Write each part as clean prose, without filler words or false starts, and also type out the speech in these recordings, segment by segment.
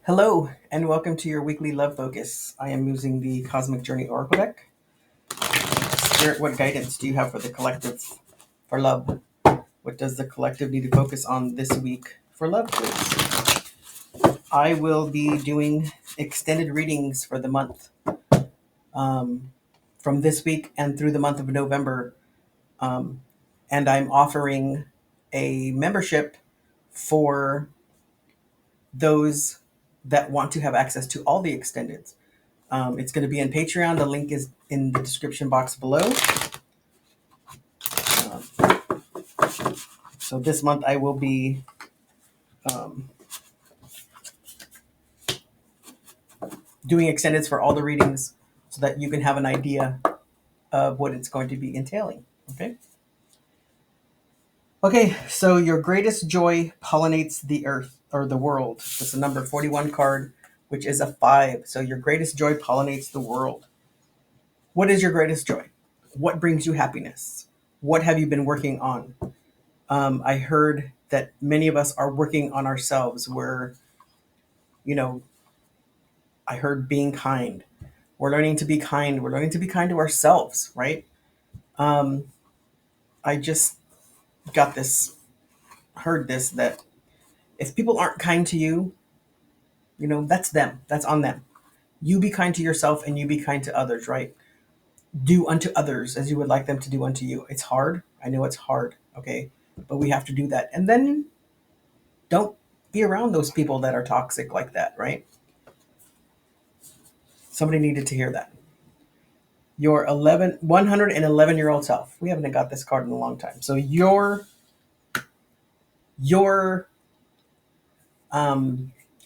Hello, and welcome to your weekly love focus. I am using the Cosmic Journey Oracle deck. Spirit, what guidance do you have for the collective for love? What does the collective need to focus on this week for love, please? I will be doing extended readings for the month from this week and through the month of November. Um, and I'm offering a membership for those that want to have access to all the extendeds. It's going to be on Patreon. The link is in the description box below. Um, so this month I will be um, doing extendeds for all the readings so that you can have an idea of what it's going to be entailing. Okay. Okay, so your greatest joy pollinates the earth or the world. It's a number 41 card, which is a 5. So your greatest joy pollinates the world. What is your greatest joy? What brings you happiness? What have you been working on? I heard that many of us are working on ourselves. You know, I heard being kind. We're learning to be kind. We're learning to be kind to ourselves, right? Um, I just got this, heard this, that if people aren't kind to you, that's them. That's on them. You be kind to yourself and you be kind to others, right? Do unto others as you would like them to do unto you. It's hard. I know it's hard, okay? But we have to do that. And then don't be around those people that are toxic like that, right? Somebody needed to hear that. Your 111-year-old self. We haven't got this card in a long time. So your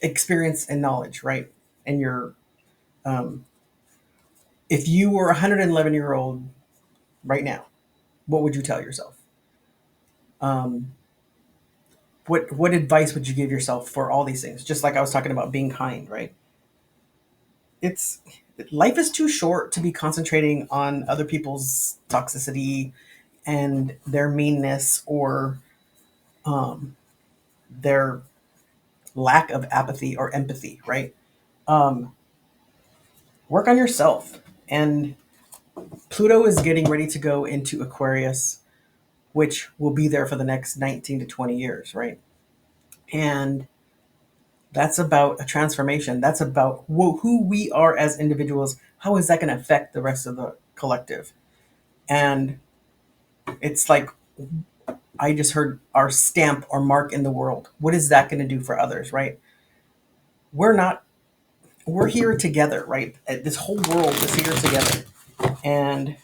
experience and knowledge, right? And your um, if you were a 111-year-old right now, what would you tell yourself? Um, what advice would you give yourself for all these things? Just like I was talking about being kind, right? It's Life is too short to be concentrating on other people's toxicity and their meanness or um, their lack of apathy or empathy, right? Um, Work on yourself. And Pluto is getting ready to go into Aquarius, which will be there for the next 19 to 20 years, right? And that's about a transformation. That's about who we are as individuals. How is that going to affect the rest of the collective? And it's like I just heard our stamp or mark in the world. What is that going to do for others, right? We're not, we're here together, right? This whole world is here together. And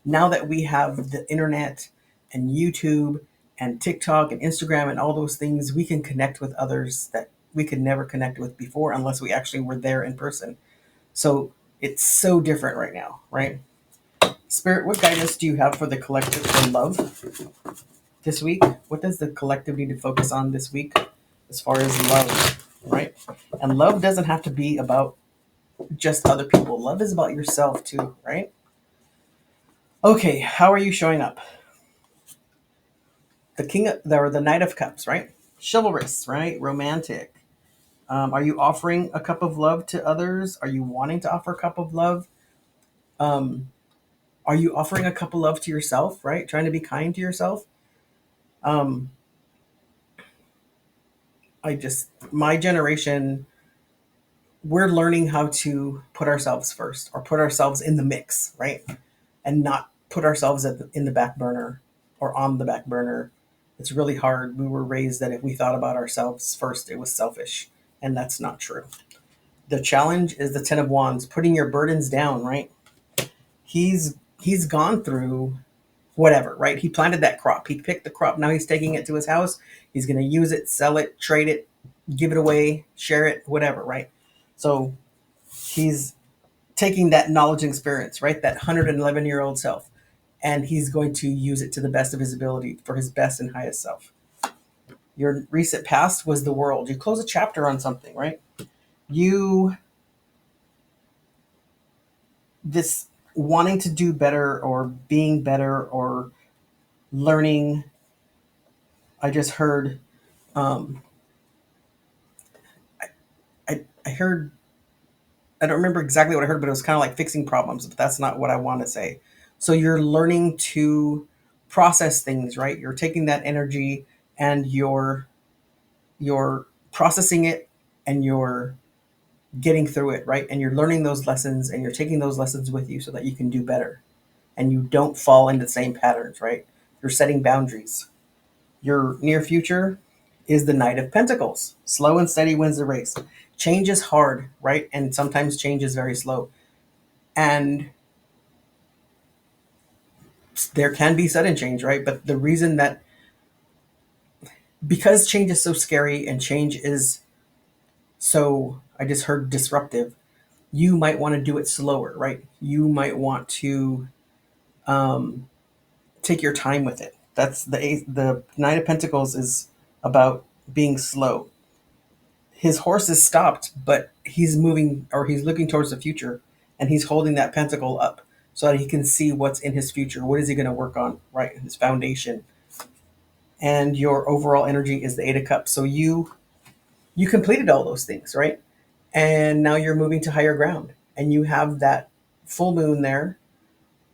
now that we have the internet and YouTube and TikTok and Instagram and all those things, we can connect with others that we could never connect with before unless we actually were there in person. So it's so different right now, right? Spirit, what guidance do you have for the collective for love this week? What does the collective need to focus on this week as far as love, right? And love doesn't have to be about just other people. Love is about yourself too, right? Okay, how are you showing up? The Knight of Cups, right? Chivalrous, right? Romantic. Are you offering a cup of love to others? Are you wanting to offer a cup of love? Um, are you offering a cup of love to yourself, right? Trying to be kind to yourself. Um, my generation, we're learning how to put ourselves first or put ourselves in the mix, right? And not put ourselves in the back burner or on the back burner. It's really hard. We were raised that if we thought about ourselves first, it was selfish, and that's not true. The challenge is the Ten of Wands, putting your burdens down, right? He's gone through whatever, right? He planted that crop. He picked the crop. Now he's taking it to his house. He's going to use it, sell it, trade it, give it away, share it, whatever, right? So he's taking that knowledge and experience, right? That 111-year-old self, and he's going to use it to the best of his ability for his best and highest self. Your recent past was the world. You close a chapter on something, right? You this wanting to do better or being better or learning. I just heard um, I heard, I don't remember exactly what I heard, but it was kind of like fixing problems, but that's not what I want to say. So you're learning to process things, right? You're taking that energy and you're processing it, and you're getting through it, right? And you're learning those lessons, and you're taking those lessons with you so that you can do better and you don't fall into the same patterns, right? You're setting boundaries. Your near future is the Knight of Pentacles. Slow and steady wins the race. Change is hard, right? And sometimes change is very slow. And there can be sudden change, right? But the reason that, because change is so scary and change is so, I just heard disruptive, you might want to do it slower, right? You might want to um, take your time with it. That's the Knight of Pentacles is about being slow. His horse is stopped, but he's moving, or he's looking towards the future, and he's holding that pentacle up so that he can see what's in his future. What is he going to work on, right? His foundation. And your overall energy is the Eight of Cups. So you completed all those things, right? And now you're moving to higher ground, and you have that full moon there,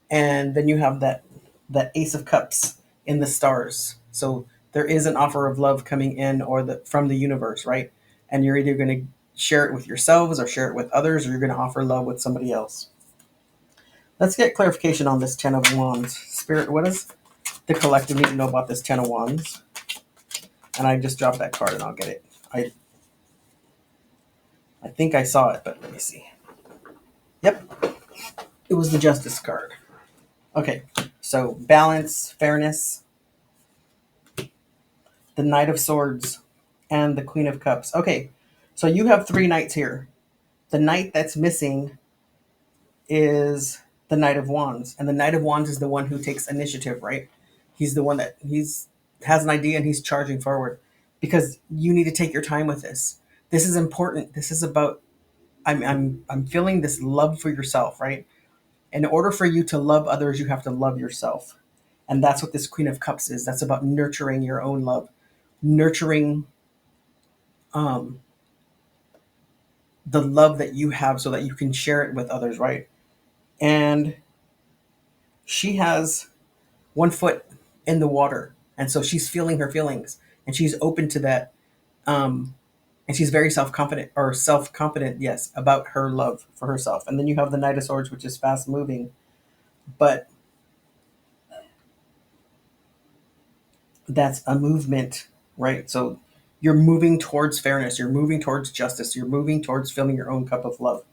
and then you have that Ace of Cups in the stars. So there is an offer of love coming in, or the from the universe, right? And you're either going to share it with yourselves or share it with others, or you're going to offer love with somebody else. Let's get clarification on this Ten of Wands. Spirit, what does the collective need to know about this Ten of Wands? And I just dropped that card and I'll get it. I think I saw it, but let me see. Yep, it was the Justice card. Okay, so balance, fairness, the Knight of Swords, and the Queen of Cups. Okay, so you have three knights here. The knight that's missing is the Knight of Wands, and the Knight of Wands is the one who takes initiative, right? He's the one that he's has an idea and he's charging forward, because you need to take your time with this. This is important. This is about, I'm feeling this love for yourself, right? In order for you to love others, you have to love yourself. And that's what this Queen of Cups is. That's about nurturing your own love, nurturing um, the love that you have so that you can share it with others, right? And she has one foot in the water. And so she's feeling her feelings, and she's open to that. Um, and she's very self confident, yes, about her love for herself. And then you have the Knight of Swords, which is fast moving, but that's a movement, right? So you're moving towards fairness, you're moving towards justice, you're moving towards filling your own cup of love.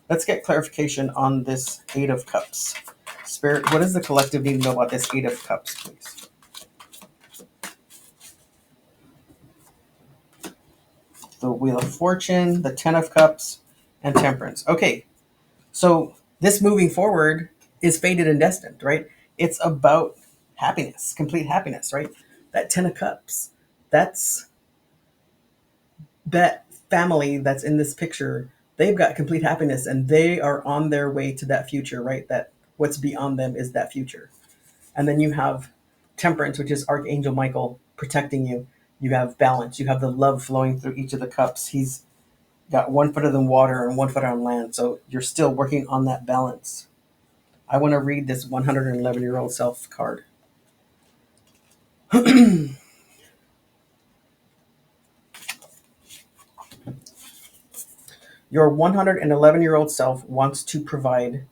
Let's get clarification on this Eight of Cups. Spirit, what does the collective need to know about this Eight of Cups, please? The Wheel of Fortune, the Ten of Cups, and Temperance. Okay, so this moving forward is fated and destined, right? It's about happiness, complete happiness, right? That Ten of Cups, that's that family that's in this picture. They've got complete happiness and they are on their way to that future, right? That what's beyond them is that future. And then you have Temperance, which is Archangel Michael protecting you. You have balance. You have the love flowing through each of the cups. He's got one foot in the water and one foot on land. So you're still working on that balance. I want to read this 111-year-old self card. Your 111-year-old self wants to provide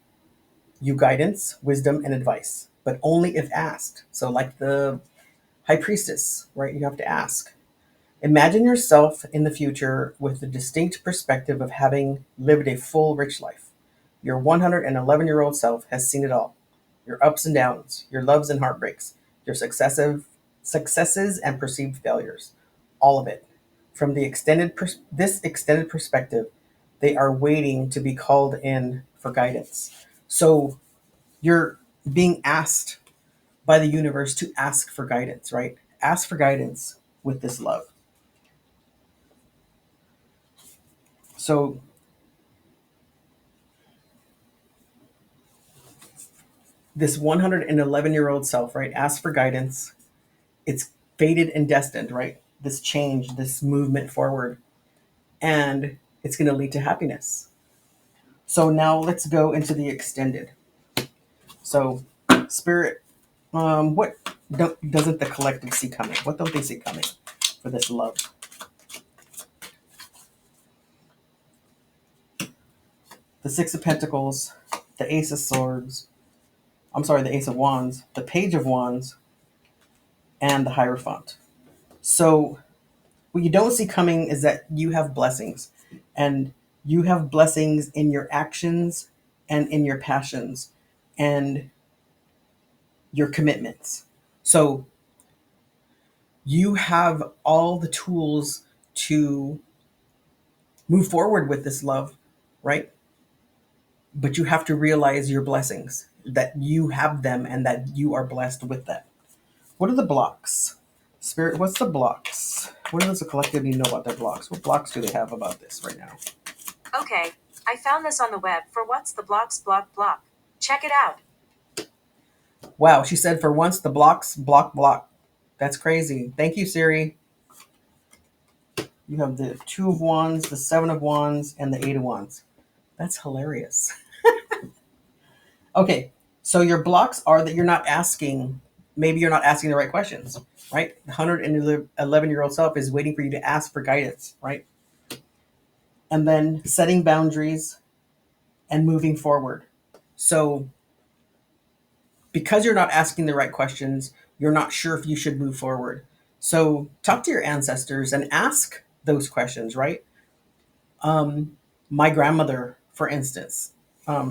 you guidance, wisdom, and advice, but only if asked. So, like the High Priestess, right? You have to ask. Imagine yourself in the future with the distinct perspective of having lived a full, rich life. Your 111-year-old self has seen it all: your ups and downs, your loves and heartbreaks, your successes and perceived failures, all of it. From this extended perspective, they are waiting to be called in for guidance. So you're being asked by the universe to ask for guidance, right? Ask for guidance with this love. So this 111-year-old self, right? Ask for guidance. It's fated and destined, right? This change, this movement forward. And it's going to lead to happiness. So now let's go into the extended. So, spirit, what doesn't the collective see coming? What don't they see coming for this love? The Six of Pentacles, the Ace of Swords, I'm sorry, the Ace of Wands, the Page of Wands, and the Hierophant. So, what you don't see coming is that you have blessings, and you have blessings in your actions and in your passions and your commitments. So, you have all the tools to move forward with this love, right? But you have to realize your blessings, that you have them and that you are blessed with them. What are the blocks? Spirit, what's the blocks? What does the collective need to know about their blocks? What blocks do they have about this right now? Okay, I found this on the web for what's the blocks block. Check it out. Wow, she said for once the blocks block. That's crazy. Thank you, Siri. You have the Two of Wands, the Seven of Wands, and the Eight of Wands. That's hilarious. Okay, so your blocks are that you're not asking, maybe you're not asking the right questions, right? The 111-year-old self is waiting for you to ask for guidance, right? And then setting boundaries and moving forward. So because you're not asking the right questions, you're not sure if you should move forward. So talk to your ancestors and ask those questions, right? My grandmother, for instance,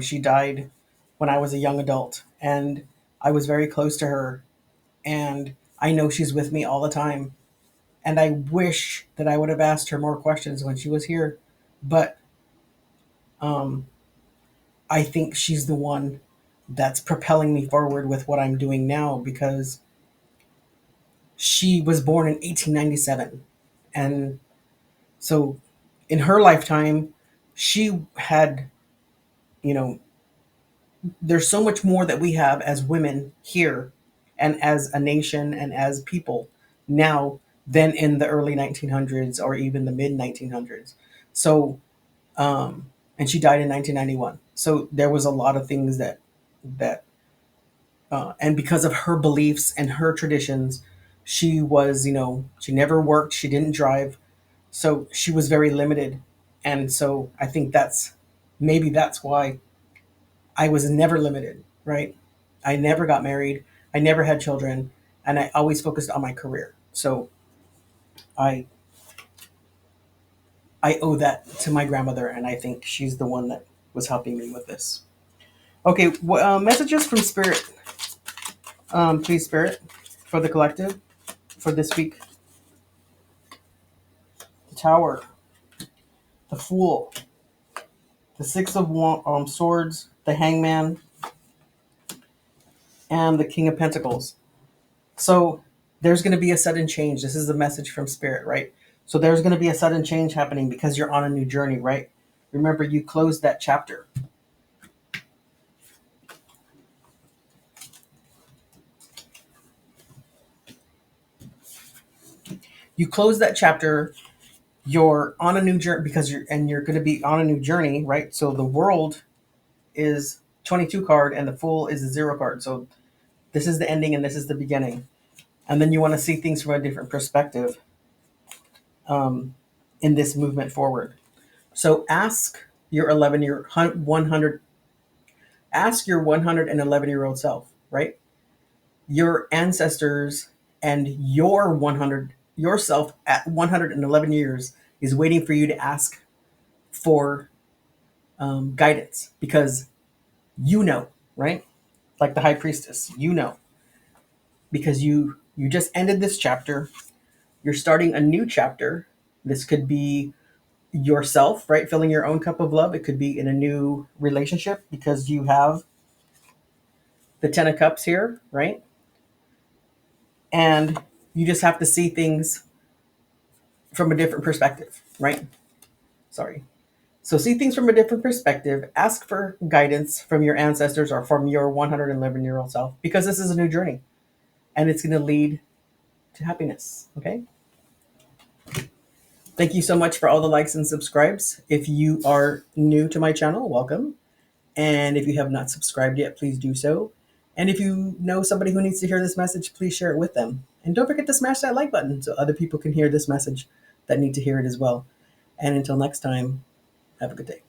she died when I was a young adult, and I was very close to her, and I know she's with me all the time. And I wish that I would have asked her more questions when she was here, but um, I think she's the one that's propelling me forward with what I'm doing now because she was born in 1897. And so in her lifetime, she had, you know, there's so much more that we have as women here and as a nation and as people now than in the early 1900s or even the mid 1900s. So, and she died in 1991. So there was a lot of things that and because of her beliefs and her traditions, she was, she never worked, she didn't drive, so she was very limited. And so I think that's why I was never limited, right? I never got married, I never had children, and I always focused on my career. So I I owe that to my grandmother, and I think she's the one that was helping me with this. Okay, messages from Spirit, please, Spirit, for the collective for this week. The Tower, the Fool, the Six of Swords, the Hangman, and the King of Pentacles. So there's going to be a sudden change. This is the message from Spirit, right? So there's going to be a sudden change happening because you're on a new journey, right? Remember, you closed that chapter. You closed that chapter. You're on a new journey because you're going to be on a new journey, right? So the World is 22 card and the Fool is a 0 card. So this is the ending and this is the beginning. And then you want to see things from a different perspective in this movement forward. So ask your 100 ask your 111-year-old self, right? Your ancestors and your 100 yourself at 111 years is waiting for you to ask for guidance because right? Like the high priestess, because you just ended this chapter. You're starting a new chapter. This could be yourself, right? Filling your own cup of love. It could be in a new relationship because you have the 10 of cups here, right? And you just have to see things from a different perspective, right? Sorry. So see things from a different perspective. Ask for guidance from your ancestors or from your 111-year-old self because this is a new journey and it's going to lead to happiness, okay? Thank you so much for all the likes and subscribes. If you are new to my channel, welcome. And if you have not subscribed yet, please do so. And if you know somebody who needs to hear this message, please share it with them. And don't forget to smash that like button so other people can hear this message that need to hear it as well. And until next time, have a good day.